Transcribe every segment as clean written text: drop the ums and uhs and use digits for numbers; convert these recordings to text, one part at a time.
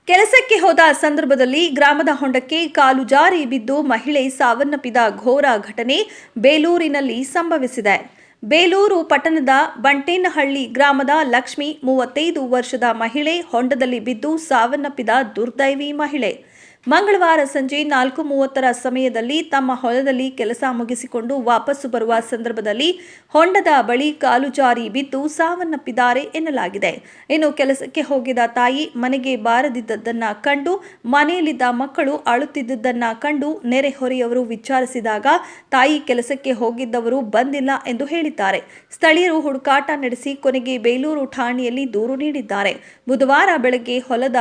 ಕೆಲಸಕ್ಕೆ ಹೋದ ಸಂದರ್ಭದಲ್ಲಿ ಗ್ರಾಮದ ಹೊಂಡಕ್ಕೆ ಕಾಲು ಜಾರಿ ಬಿದ್ದು ಮಹಿಳೆ ಸಾವನ್ನಪ್ಪಿದ ಘೋರ ಘಟನೆ ಬೇಲೂರಿನಲ್ಲಿ ಸಂಭವಿಸಿದೆ. ಬೇಲೂರು ಪಟ್ಟಣದ ಬಂಟೇನಹಳ್ಳಿ ಗ್ರಾಮದ ಲಕ್ಷ್ಮಿ 35 ವರ್ಷದ ಮಹಿಳೆ ಹೊಂಡದಲ್ಲಿ ಬಿದ್ದು ಸಾವನ್ನಪ್ಪಿದ ದುರ್ದೈವಿ ಮಹಿಳೆ. ಮಂಗಳವಾರ ಸಂಜೆ 4:30 ಸಮಯದಲ್ಲಿ ತಮ್ಮ ಹೊಲದಲ್ಲಿ ಕೆಲಸ ಮುಗಿಸಿಕೊಂಡು ವಾಪಸ್ಸು ಬರುವ ಸಂದರ್ಭದಲ್ಲಿ ಹೊಂಡದ ಬಳಿ ಕಾಲು ಜಾರಿ ಬಿದ್ದು ಸಾವನ್ನಪ್ಪಿದ್ದಾರೆ ಎನ್ನಲಾಗಿದೆ. ಇನ್ನು ಕೆಲಸಕ್ಕೆ ಹೋಗಿದ್ದ ತಾಯಿ ಮನೆಗೆ ಬಾರದಿದ್ದದ್ದನ್ನ ಕಂಡು ಮನೆಯಲ್ಲಿದ್ದ ಮಕ್ಕಳು ಅಳುತ್ತಿದ್ದುದನ್ನ ಕಂಡು ನೆರೆಹೊರೆಯವರು ವಿಚಾರಿಸಿದಾಗ ತಾಯಿ ಕೆಲಸಕ್ಕೆ ಹೋಗಿದ್ದವರು ಬಂದಿಲ್ಲ ಎಂದು ಹೇಳಿದ್ದಾರೆ. ಸ್ಥಳೀಯರು ಹುಡುಕಾಟ ನಡೆಸಿ ಕೊನೆಗೆ ಬೇಲೂರು ಠಾಣೆಯಲ್ಲಿ ದೂರು ನೀಡಿದ್ದಾರೆ. ಬುಧವಾರ ಬೆಳಗ್ಗೆ ಹೊಲದ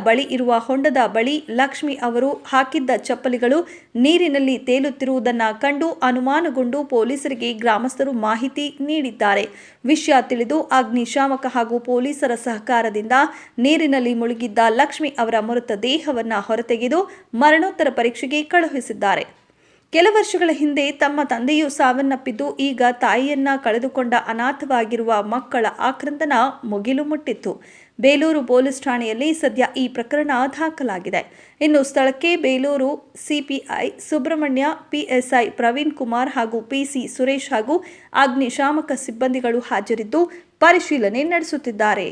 ಬಳಿ ಇರುವ ಹೊಂಡದ ಬಳಿ ಲಕ್ಷ್ಮಿ ಅವರು ಹಾಕಿದ್ದ ಚಪ್ಪಲಿಗಳು ನೀರಿನಲ್ಲಿ ತೇಲುತ್ತಿರುವುದನ್ನು ಕಂಡು ಅನುಮಾನಗೊಂಡು ಪೊಲೀಸರಿಗೆ ಗ್ರಾಮಸ್ಥರು ಮಾಹಿತಿ ನೀಡಿದ್ದಾರೆ. ವಿಷಯ ತಿಳಿದು ಅಗ್ನಿಶಾಮಕ ಹಾಗೂ ಪೊಲೀಸರ ಸಹಕಾರದಿಂದ ನೀರಿನಲ್ಲಿ ಮುಳುಗಿದ್ದ ಲಕ್ಷ್ಮಿ ಅವರ ಮೃತ ದೇಹವನ್ನು ಹೊರತೆಗೆದು ಮರಣೋತ್ತರ ಪರೀಕ್ಷೆಗೆ ಕಳುಹಿಸಿದ್ದಾರೆ. ಕೆಲ ವರ್ಷಗಳ ಹಿಂದೆ ತಮ್ಮ ತಂದೆಯು ಸಾವನ್ನಪ್ಪಿದ್ದು ಈಗ ತಾಯಿಯನ್ನ ಕಳೆದುಕೊಂಡ ಅನಾಥವಾಗಿರುವ ಮಕ್ಕಳ ಆಕ್ರಂದನ ಮುಗಿಲು ಮುಟ್ಟಿತ್ತು. ಬೇಲೂರು ಪೊಲೀಸ್ ಠಾಣೆಯಲ್ಲಿ ಸದ್ಯ ಈ ಪ್ರಕರಣ ದಾಖಲಾಗಿದೆ. ಇನ್ನು ಸ್ಥಳಕ್ಕೆ ಬೇಲೂರು ಸಿಪಿಐ ಸುಬ್ರಹ್ಮಣ್ಯ, ಪಿಎಸ್ಐ ಪ್ರವೀಣ್ ಕುಮಾರ್ ಹಾಗೂ ಪಿಸಿ ಸುರೇಶ್ ಹಾಗೂ ಅಗ್ನಿಶಾಮಕ ಸಿಬ್ಬಂದಿಗಳು ಹಾಜರಿದ್ದು ಪರಿಶೀಲನೆ ನಡೆಸುತ್ತಿದ್ದಾರೆ.